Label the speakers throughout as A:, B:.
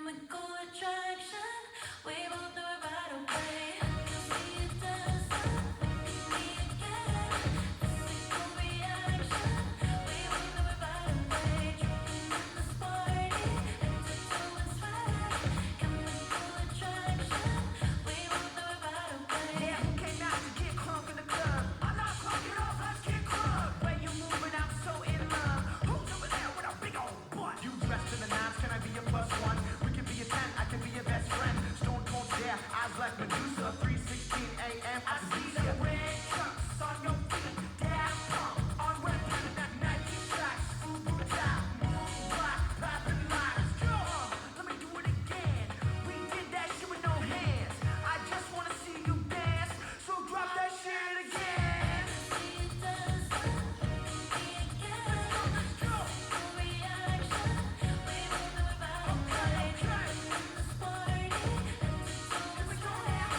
A: chemical attraction. We both do it right away. I can see it dancing, me again. Physical reaction. We both do it right away. Tripping in this party, head to toe and swag. Chemical attraction. We both do it right away.
B: Yeah, who came out to get crunk in the club? I'm not crunk it off, let's get crunk. When you moving, I'm so in love. Who's over there with a big old butt? You dressed to the nines, can I be a plus one? We can be a 10, I can be your best friend. Stone cold stare, eyes like Medusa. 3:16 a.m. I see the red trucks on your feet. Daft punk on red planet, that Nike tracks. Fubu top, move black, poppin' lights. Go on, let me do it again. We did that shit with no hands. I just wanna see you dance, so drop that shit again.
A: See it dancing, me again. Physical reaction. We both do it right away. Tripping in this party, head to toe and swag.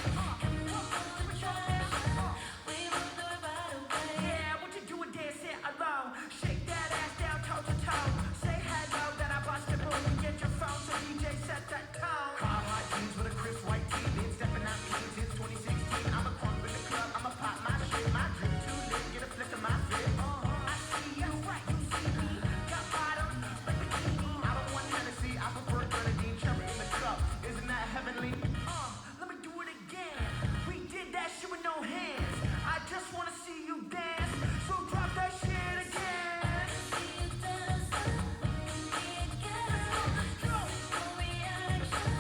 A: Chemical attraction. We both do it right away.
B: Yeah, what you doing dancing alone? Shake that ass down toe to toe. Say hello, then I bust a move and get your phone so DJ set that tone. Carhartt jeans with a crisp white tee, been stepping out clean since 2016. I'm a crunk in the club, I'ma pop my shit. My drip too lit, get a flick of my flip. I see you, you see me. Got bottoms like bikini. I don't want Hennessy, I prefer grenadine cherry in the cup. Isn't that heavenly? Let me do it again. We did that shit with no hands. I just wanna see you dance, so drop that shit again.
A: See it dancing, me again. Physical reaction.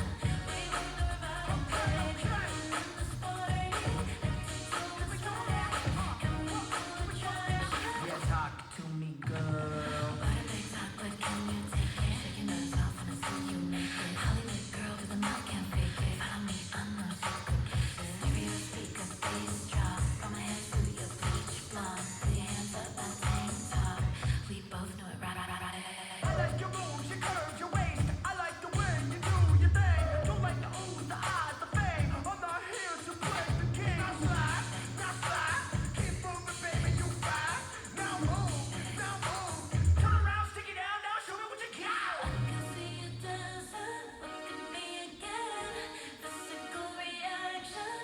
A: We both do it right away. Tripping in this party, head to toe and swag. Chemical attraction.
B: Yeah, talk to me, girl.
A: Body big talk, but can you take it? Shaking those off when I see you naked. Hollywood girl with a mouth can't fake it. Follow me, I'm no secret. Stereo speaker, bass drop. From my head to your beach blonde. Put your hands up, that tank top. We both know it right.
B: I like your moves, your curves, your waist. I like the way you do your thing. Don't like the oohs, the eyes, the fame. I'm not here to play the game. Now slide, keep moving, baby, you fine. Now move. Turn around, stick it down, now show me what you got.
A: I can see you dancing, look at me again. Physical reaction.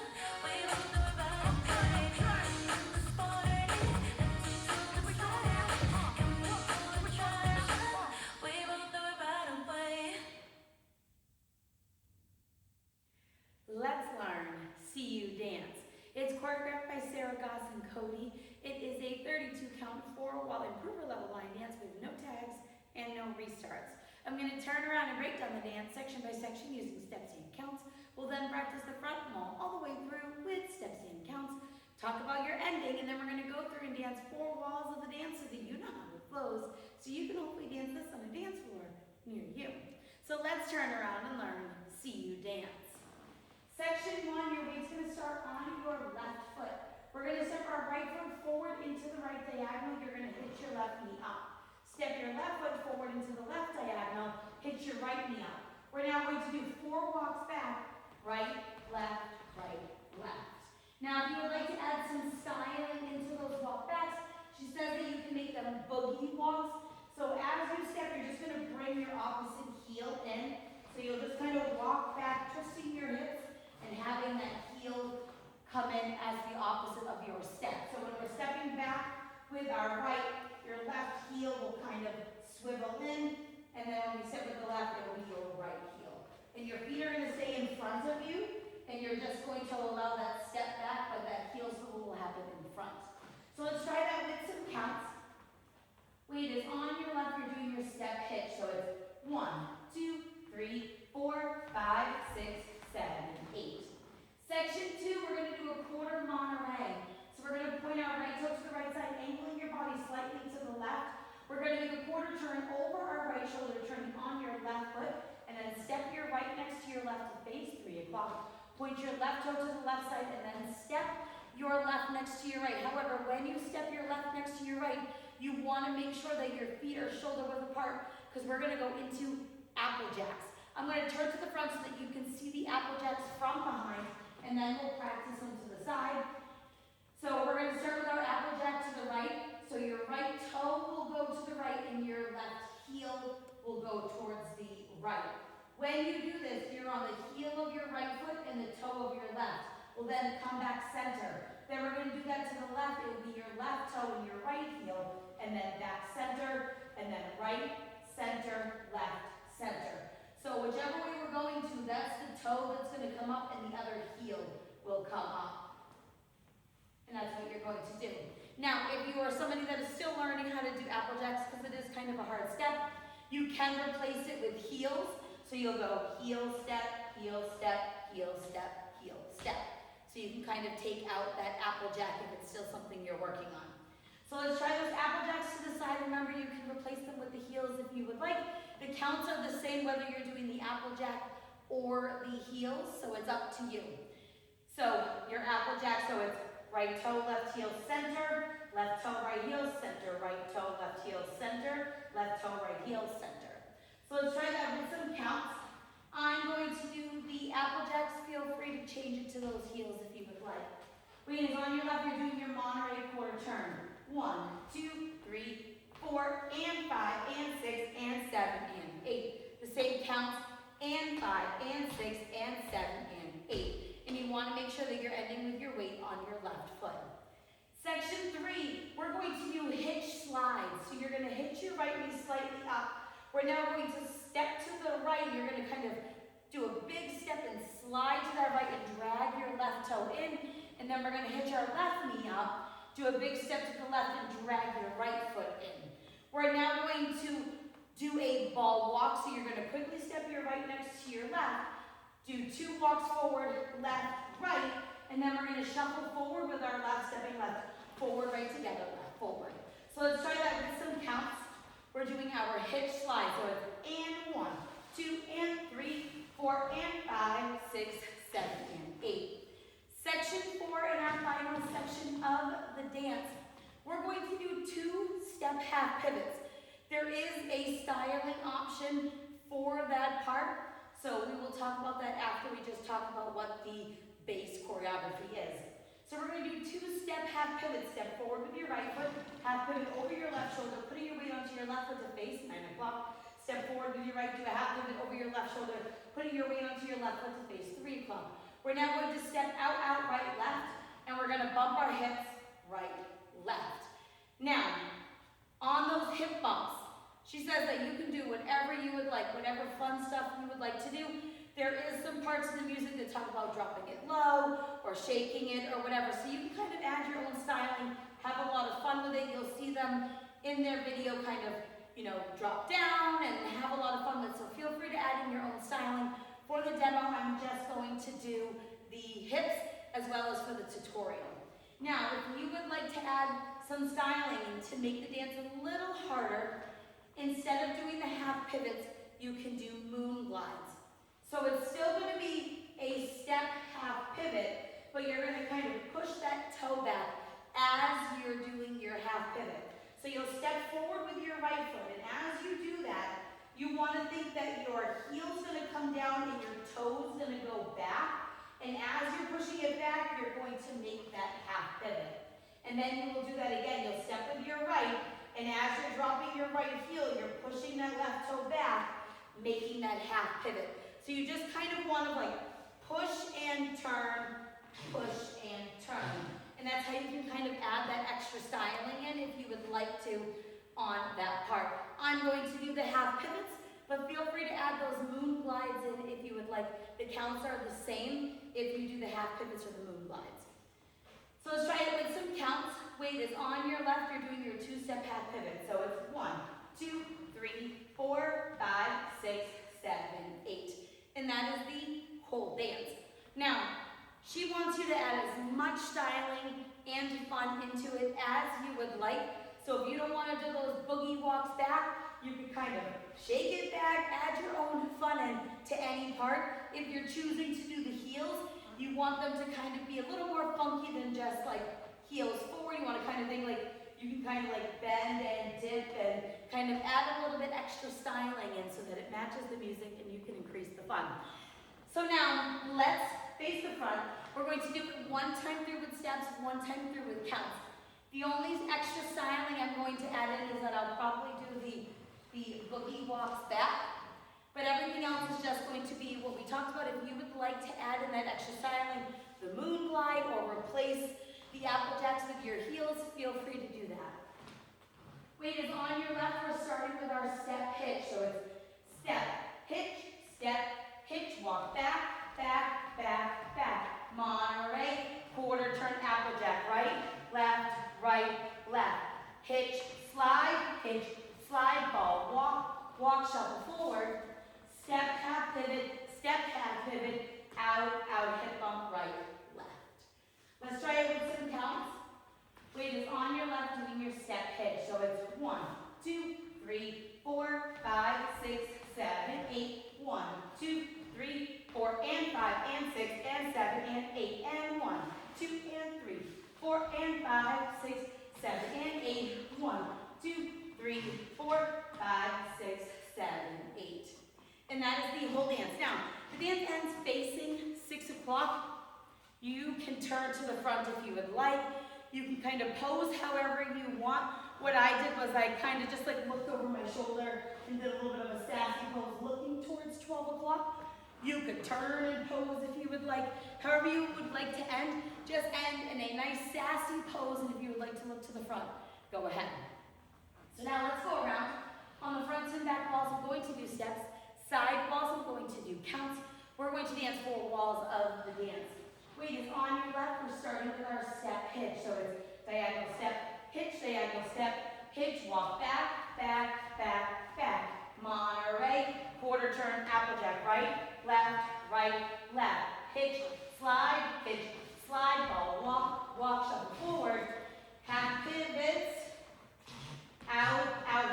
A: We both do it right away. Tripping in this party, head to toe and swag. Chemical attraction. We both do it right away.
C: Let's learn See You Dance. It's choreographed by Sarah Gosson-Cote. It is a 32 count 4 while improver level line dance with no tags and no restarts. I'm going to turn around and break down the dance section by section using steps and counts. We'll then practice the front wall all the way through with steps and counts. Talk about your ending, and then we're going to go through and dance 4 walls of the dance so that you know how it flows, so you can hopefully dance this on a dance floor near you. So let's turn around and learn See You Dance. Section 1, your weight's going to start on your left foot. We're going to step our right foot forward into the right diagonal. You're going to hit your left knee up. Step your left foot forward into the left diagonal. Hit your right knee up. We're now going to do 4 walks back. Right, left, right, left. Now, if you would like to add some styling into those walk backs, she says that you can make them boogie walks. So as you step, you're just going to bring your opposite heel in. So you'll just kind of walk back, twisting your hips and having that heel come in as the opposite of your step. So when we're stepping back with our right, your left heel will kind of swivel in, and then when we step with the left, it will be your right heel. And your feet are going to stay in front of you, and you're just going to allow that step back, but that heel swivel will happen in front. So let's try that with some counts. Weight is on your left, you're doing your step hitch. So it's 1, 2, 3, 4, 5, 6, 7, 8. Section 2, we're going to do a quarter Monterey. So we're going to point our right toe to the right side, angling your body slightly to the left. We're going to make a quarter turn over our right shoulder, turning on your left foot, and then step your right next to your left to face 3 o'clock. Point your left toe to the left side, and then step your left next to your right. However, when you step your left next to your right, you want to make sure that your feet are shoulder width apart, because we're going to go into apple jacks. I'm going to turn to the front so that you can see the apple jacks from behind, and then we'll practice them to the side. So we're going to start with our apple jack to the right. So your right toe will go to the right, and your left heel will go towards the right. When you do this, you're on the heel of your right foot and the toe of your left. We'll then come back center. Then we're going to do that to the left. It will be your left toe and your right heel, and then back center, and then right, center, left, center. So whichever way we're going to, that's the toe that's going to come up and the other heel will come up. And that's what you're going to do. Now, if you are somebody that is still learning how to do Applejacks, because it is kind of a hard step, you can replace it with heels. So you'll go heel, step, heel, step, heel, step, heel, step. So you can kind of take out that Applejack if it's still something you're working on. So let's try those Applejacks to the side. Remember, you can replace them with the heels if you would like. The counts are the same whether you're doing the Applejack or the heels, so it's up to you. So your Applejack, so it's right toe, left heel, center, left toe, right heel, center, right toe, left heel, center, left toe, right heel, center. So let's try that with some counts. I'm going to do the Applejacks. Feel free to change it to those heels if you would like. Wait, on your left, you're doing your Monterey quarter turn. 1, 2, 3, 4, and 5, and 6, and 7, and 8. The same counts, and 5, and 6, and 7, and 8. And you want to make sure that you're ending with your weight on your left foot. Section 3, we're going to do hitch slides. So you're going to hitch your right knee slightly up. We're now going to step to the right. You're going to kind of do a big step and slide to that right and drag your left toe in. And then we're going to hitch our left knee up, do a big step to the left and drag your right foot in. We're now going to do a ball walk. So you're going to quickly step your right next to your left. Do 2 walks forward, left, right, and then we're going to shuffle forward with our left, stepping left, forward, right together, left, forward. So let's try that with some counts. We're doing our hitch slide. So it's and 1, 2, and 3, 4, and 5, 6, 7, and 8. Section 4 in our final section of the dance, we're going to do 2-step half pivots. There is a styling option for that part. So we will talk about that after we just talk about what the base choreography is. So we're going to do 2-step half pivot. Step forward with your right foot, half pivot over your left shoulder, putting your weight onto your left foot to face 9 o'clock. Step forward with your right, do a half pivot over your left shoulder, putting your weight onto your left foot to face 3 o'clock. We're now going to step out, out, right, left, and we're going to bump our hips right, left. Now, on those hip bumps, she says that you can do whatever you would like, whatever fun stuff you would like to do. There is some parts of the music that talk about dropping it low or shaking it or whatever. So you can kind of add your own styling, have a lot of fun with it. You'll see them in their video kind of, drop down and have a lot of fun with it. So feel free to add in your own styling. For the demo, I'm just going to do the hips as well as for the tutorial. Now, if you would like to add some styling to make the dance a little harder, instead of doing the half pivots, you can do moon glides. So it's still going to be a step half pivot, but you're going to kind of push that toe back as you're doing your half pivot. So you'll step forward with your right foot, and as you do that, you want to think that your heel's going to come down and your toe's going to go back. And as you're pushing it back, you're going to make that half pivot. And then you will do that again. You'll step with your right, and as you're dropping your right heel, you're pushing that left toe back, making that half pivot. So you just kind of want to push and turn, and that's how you can kind of add that extra styling in if you would like to on that part. I'm going to do the half pivots, but feel free to add those moon glides in if you would like. The counts are the same if you do the half pivots or the moon glides. So let's try it with some counts. Weight is on your left, you're doing your 2-step half pivot. So it's 1, 2, 3, 4, 5, 6, 7, 8. And that is the whole dance. Now, she wants you to add as much styling and fun into it as you would like. So if you don't want to do those boogie walks back, you can kind of shake it back, add your own fun in to any part. If you're choosing to do the heels, you want them to kind of be a little more funky than just heels forward. You want to kind of think you can kind of bend and dip and kind of add a little bit extra styling in so that it matches the music and you can increase the fun. So now let's face the front. We're going to do it 1 time through with steps, 1 time through with counts. The only extra styling I'm going to add in is that I'll probably do the boogie walks back. But everything else is just going to be what we talked about. If you would like to add in that extra styling, the moon glide, or replace the apple jacks with your heels, feel free to do that. Weight is on your left. We're starting with our step hitch. So it's step, hitch, walk back, back, back, back. Monterey, quarter turn applejack, right, left. Hitch, slide, ball, walk, shuffle forward. Step, half pivot, out, hip bump, right, left. Let's try it with some counts. Weight is on your left doing your step hitch. So it's 1, 2, 3, 4, 5, 6, 7, 8. 1, 2, 3, 4, and 5, and 6, and 7, and 8, and 1, 2, and 3, 4, and 5, 6, 7, and 8. 1, 2, 3, 4, 5, 6, 7, 8. And that is the whole dance. Now, the dance ends facing 6 o'clock. You can turn to the front if you would like. You can kind of pose however you want. What I did was I kind of just like looked over my shoulder and did a little bit of a sassy pose looking towards 12 o'clock. You could turn and pose if you would like. However you would like to end, just end in a nice sassy pose, and if you would like to look to the front, go ahead. So now let's go around. On the front and back walls, I'm going to do steps. Side walls, I'm going to do counts. We're going to dance 4 walls of the dance. Weight is on your left. We're starting with our step hitch. So it's diagonal step, hitch, walk back, back, back, back. Monterey, quarter turn, applejack, right, left. Hitch, slide, ball, walk, shuffle forward. Half pivots, out,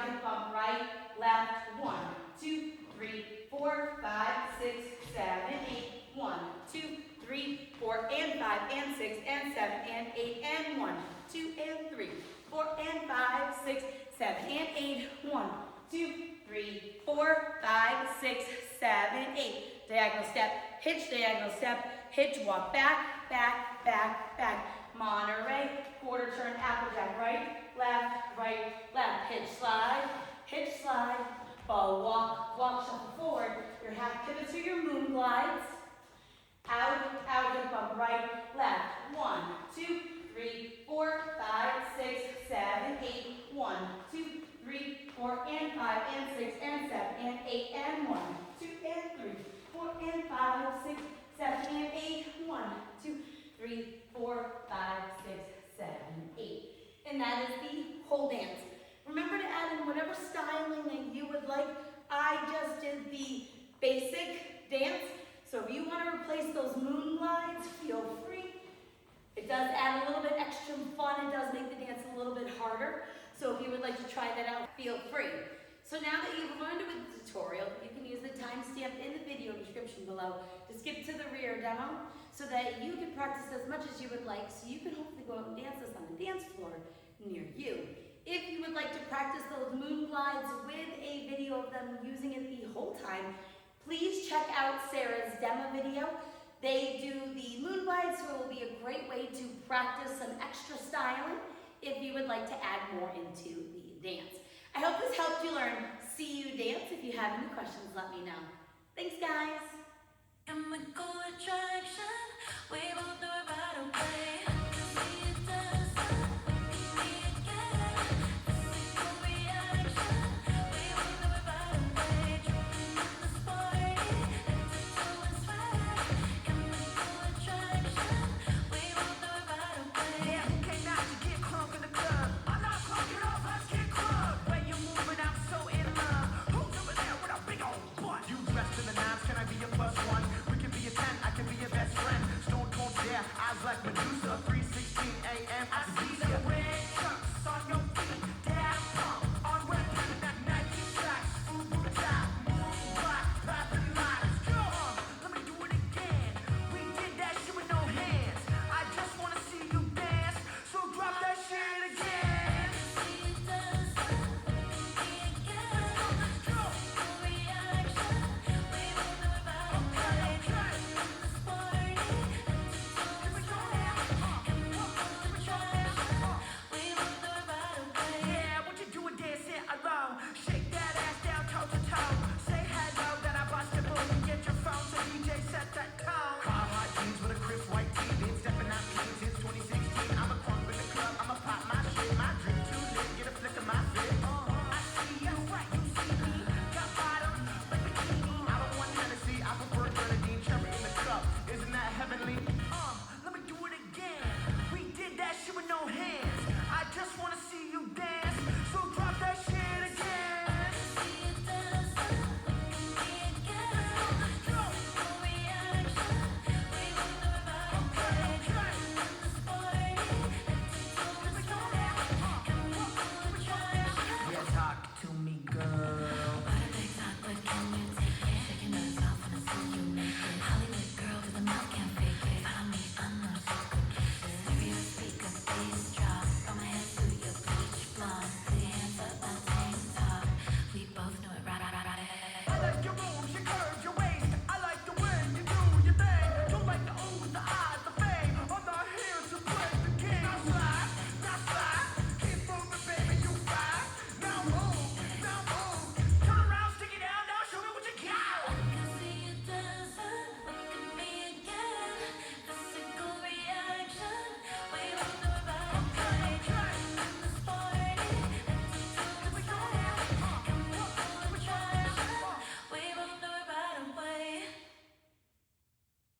C: hip bump, right, left. 1, 2, 3, 4, 5, 6, 7, 8. 1, 2, 3, 4, and 5, and 6, and 7, and 8, and 1, 2, and 3, 4, and 5, 6, 7, and 8. 1, 2, 3, 4, 5, 6, 7, 8. Diagonal step, hitch, walk back, back, back, back. Monterey, quarter turn, applejack, right, left. Hitch, slide, ball, walk, shuffle forward. Your half pivots or your moon glides. Out, hip bump, right, left. 1, 2, 3, 4, 5, 6, 7, 8. 1, 2, 3, 4, and 5, and 6, and 7, and 8, and 1, 2, and 3, 4, and 5, 6, 7, and 8. 1, 2, 3, 4, 5, 6, 7, 8. And that is the whole dance. Remember to add in whatever styling that you would like. I just did the basic dance. So if you want to replace those moon glides, feel free. It does add a little bit extra fun. It does make the dance a little bit harder. So if you would like to try that out, feel free. So now that you've learned it with the tutorial, you can use the timestamp in the video description below to skip to the rear demo so that you can practice as much as you would like, so you can hopefully go out and dance this on the dance floor near you. If you would like to practice those moon glides with a video of them using it the whole time, please check out Sarah's demo video. They do the moon glides, so it will be a great way to practice some extra styling if you would like to add more into the dance. I hope this helped you learn See You Dance. If you have any questions, let me know. Thanks, guys.
A: Chemical attraction, we both know it right away.